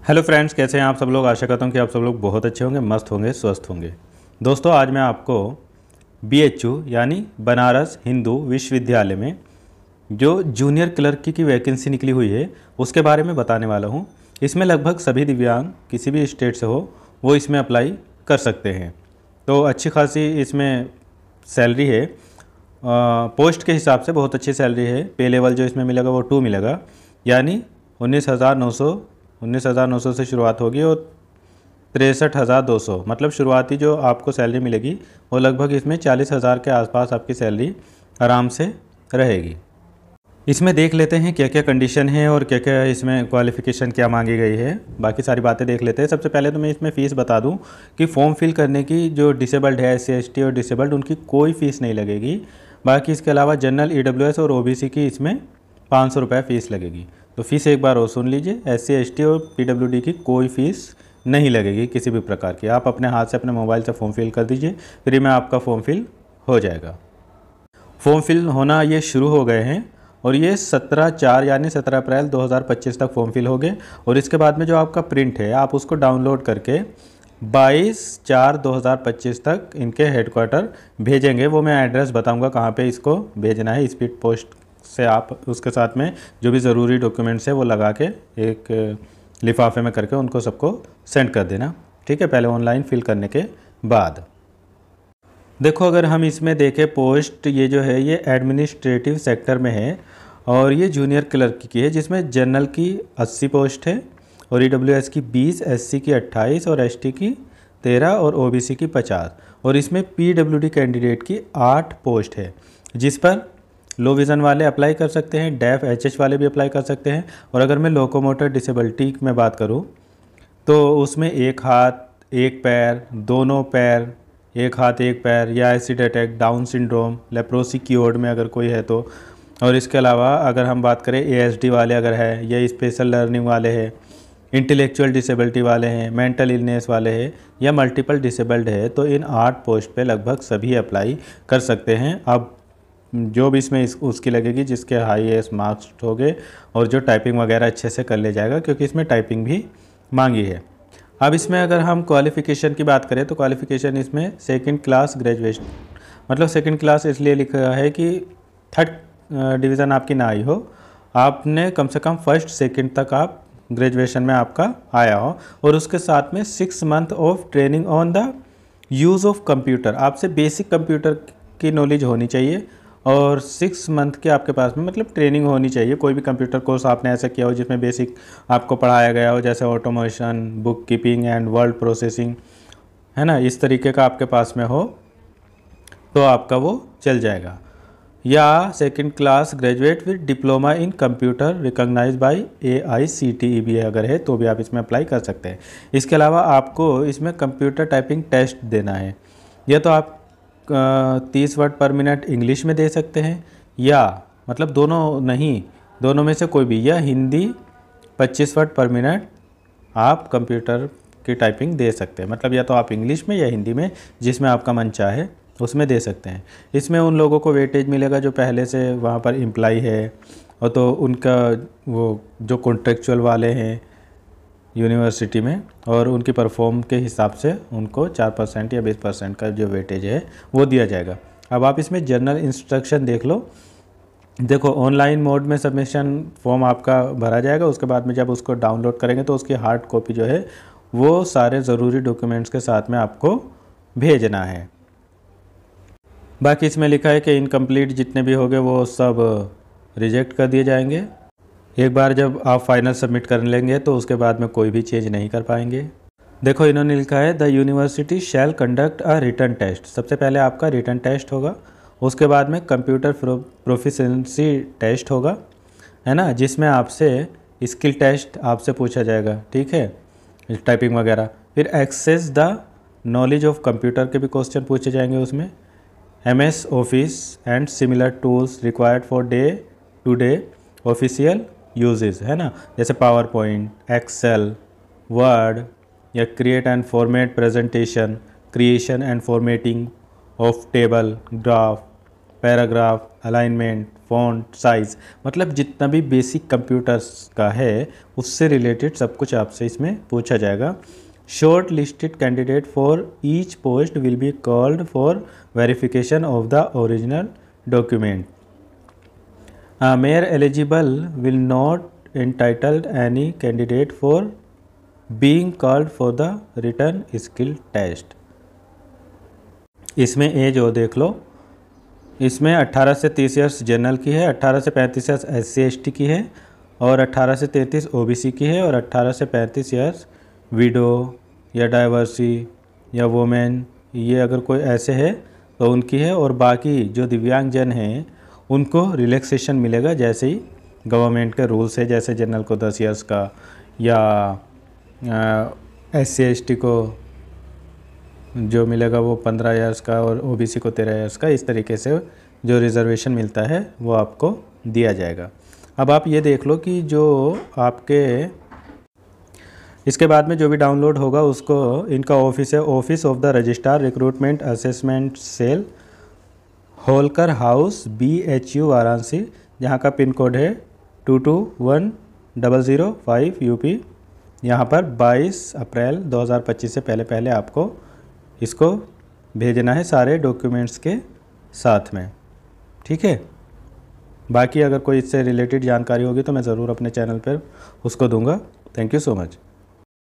Hello friends, कैसे हैं आप सब लोग। आशा करता हूँ कि आप सब लोग बहुत अच्छे होंगे, मस्त होंगे, स्वस्थ होंगे। दोस्तों, आज मैं आपको BHU यानी बनारस हिंदू विश्वविद्यालय में जो जूनियर क्लर्क की वैकेंसी निकली हुई है उसके बारे में बताने वाला हूँ। इसमें लगभग सभी दिव्यांग किसी भी स्टेट से हो वो इसमें अप्लाई कर सकते हैं। तो अच्छी खासी इसमें सैलरी है। पोस्ट के हिसाब से बहुत अच्छी सैलरी है। पे लेवल जो इसमें मिलेगा वो 2 मिलेगा, यानी 19,900 से शुरुआत होगी और 63,200, मतलब शुरुआती जो आपको सैलरी मिलेगी वो लगभग इसमें 40,000 के आसपास आपकी सैलरी आराम से रहेगी। इसमें देख लेते हैं क्या क्या कंडीशन है और क्या क्या इसमें क्वालिफ़िकेशन क्या मांगी गई है। बाकी सारी बातें देख लेते हैं। सबसे पहले तो मैं इसमें फ़ीस बता दूं कि फॉर्म फिल करने की जो डिसेबल्ड है, SC ST और डिसेबल्ड, उनकी कोई फ़ीस नहीं लगेगी। बाकी इसके अलावा जनरल, EWS और OBC की इसमें 500 रुपये फ़ीस लगेगी। तो फ़ीस एक बार और सुन लीजिए। SC ST और PWD की कोई फ़ीस नहीं लगेगी किसी भी प्रकार की। आप अपने हाथ से अपने मोबाइल से फॉर्म फिल कर दीजिए, फ्री में आपका फॉर्म फिल हो जाएगा। फॉर्म फिल होना ये शुरू हो गए हैं और ये 17/4 यानी 17 अप्रैल 2025 तक फॉर्म फिल हो गए। और इसके बाद में जो आपका प्रिंट है आप उसको डाउनलोड करके 22/4/2025 तक इनके हेडक्वार्टर भेजेंगे। वो मैं एड्रेस बताऊंगा कहाँ पे इसको भेजना है। स्पीड पोस्ट से आप उसके साथ में जो भी ज़रूरी डॉक्यूमेंट्स है वो लगा के एक लिफाफे में करके उनको सबको सेंड कर देना, ठीक है, पहले ऑनलाइन फिल करने के बाद। देखो, अगर हम इसमें देखें पोस्ट, ये जो है ये एडमिनिस्ट्रेटिव सेक्टर में है और ये जूनियर क्लर्क की है, जिसमें जनरल की 80 पोस्ट है और EWS की 20, SC की 28 और ST की 13 और OBC की 50। और इसमें PWD कैंडिडेट की 8 पोस्ट है, जिस पर लो विज़न वाले अप्लाई कर सकते हैं, डेफ HH वाले भी अप्लाई कर सकते हैं। और अगर मैं लोकोमोटर डिसेबिलिटी में बात करूँ तो उसमें एक हाथ एक पैर, दोनों पैर, एक हाथ एक पैर, या acid attack, down syndrome, leprosy cured में अगर कोई है तो। और इसके अलावा अगर हम बात करें ASD वाले अगर है, या स्पेशल लर्निंग वाले हैं, इंटेलेक्चुअल डिसेबिलिटी वाले हैं, मेंटल इलनेस वाले हैं, या मल्टीपल डिसेबल्ड है, तो इन 8 पोस्ट पे लगभग सभी अप्लाई कर सकते हैं। अब जो भी इसमें उसकी लगेगी जिसके हाईएस्ट मार्क्स हो गए और जो टाइपिंग वगैरह अच्छे से कर ले जाएगा, क्योंकि इसमें टाइपिंग भी मांगी है। अब इसमें अगर हम क्वालिफ़िकेशन की बात करें तो क्वालिफ़िकेशन इसमें 2nd क्लास ग्रेजुएशन, मतलब 2nd क्लास इसलिए लिखा है कि 3rd डिवीज़न आपकी ना आई हो, आपने कम से कम 1st 2nd तक आप ग्रेजुएशन में आपका आया हो, और उसके साथ में 6 month of training on the use of computer. आपसे बेसिक कंप्यूटर की नॉलेज होनी चाहिए और 6 मंथ के आपके पास में मतलब ट्रेनिंग होनी चाहिए। कोई भी कंप्यूटर कोर्स आपने ऐसा किया हो जिसमें बेसिक आपको पढ़ाया गया हो, जैसे automation, book keeping and word processing, है ना, इस तरीके का आपके पास में हो तो आपका वो चल जाएगा। या 2nd class graduate with diploma in computer recognised by AICTE भी अगर है तो भी आप इसमें अप्लाई कर सकते हैं। इसके अलावा आपको इसमें कंप्यूटर टाइपिंग टेस्ट देना है। या तो आप 30 वर्ड पर मिनट इंग्लिश में दे सकते हैं, या मतलब दोनों नहीं, दोनों में से कोई भी, या हिंदी 25 वर्ड पर मिनट आप कंप्यूटर की टाइपिंग दे सकते हैं। मतलब या तो आप इंग्लिश में या हिंदी में, जिसमें आपका मन चाहे उसमें दे सकते हैं। इसमें उन लोगों को वेटेज मिलेगा जो पहले से वहाँ पर एम्प्लॉय है, और तो उनका वो जो कॉन्ट्रेक्चुअल वाले हैं यूनिवर्सिटी में, और उनकी परफॉर्म के हिसाब से उनको 4% या 20% का जो वेटेज है वो दिया जाएगा। अब आप इसमें जनरल इंस्ट्रक्शन देख लो। देखो, ऑनलाइन मोड में सबमिशन फॉर्म आपका भरा जाएगा। उसके बाद में जब उसको डाउनलोड करेंगे तो उसकी हार्ड कॉपी जो है वो सारे ज़रूरी डॉक्यूमेंट्स के साथ में आपको भेजना है। बाकी इसमें लिखा है कि इनकम्प्लीट जितने भी होंगे वो सब रिजेक्ट कर दिए जाएंगे। एक बार जब आप फाइनल सबमिट कर लेंगे तो उसके बाद में कोई भी चेंज नहीं कर पाएंगे। देखो, इन्होंने लिखा है the university shall conduct a written test. सबसे पहले आपका रिटन टेस्ट होगा, उसके बाद में कंप्यूटर प्रोफिशिएंसी टेस्ट होगा, है ना, जिसमें आपसे स्किल टेस्ट आपसे पूछा जाएगा, ठीक है, टाइपिंग वगैरह। फिर access the knowledge of computer के भी क्वेश्चन पूछे जाएंगे उसमें। MS office and similar tools required for day to day official usages, है ना, जैसे पावर पॉइंट, एक्सेल, वर्ड, या create and format presentation, creation and formatting of table, graph, paragraph, alignment, font size, मतलब जितना भी बेसिक कंप्यूटर्स का है उससे रिलेटेड सब कुछ आपसे इसमें पूछा जाएगा। Short listed candidate for each post will be called for verification of the original document. Mayor eligible will not entitled any candidate for being called for the written skill test। इसमें as हो देख लो, इसमें 18 से 30 years general की है, 18 से 35 years SC/ST की है, और 18 से 33 OBC की है, और 18 से 35 ईयर्स विडो या डाइवर्सी या वोमेन, ये अगर कोई ऐसे है तो उनकी है। और बाकी जो दिव्यांगजन हैं उनको रिलैक्सेशन मिलेगा, जैसे ही गवर्नमेंट के रूल्स है, जैसे जनरल को 10 ईयर्स का या SC/ST को जो मिलेगा वो 15 ईयर्स का और OBC को 13 ईयर्स का। इस तरीके से जो रिजर्वेशन मिलता है वो आपको दिया जाएगा। अब आप ये देख लो कि जो आपके इसके बाद में जो भी डाउनलोड होगा उसको, इनका ऑफिस है office of the registrar recruitment assessment cell, Holkar house, BHU Varanasi, जहाँ का पिन कोड है 221005 UP। यहाँ पर 22 अप्रैल 2025 से पहले पहले आपको इसको भेजना है सारे डॉक्यूमेंट्स के साथ में, ठीक है। बाकी अगर कोई इससे रिलेटेड जानकारी होगी तो मैं ज़रूर अपने चैनल पर उसको दूंगा। Thank you so much.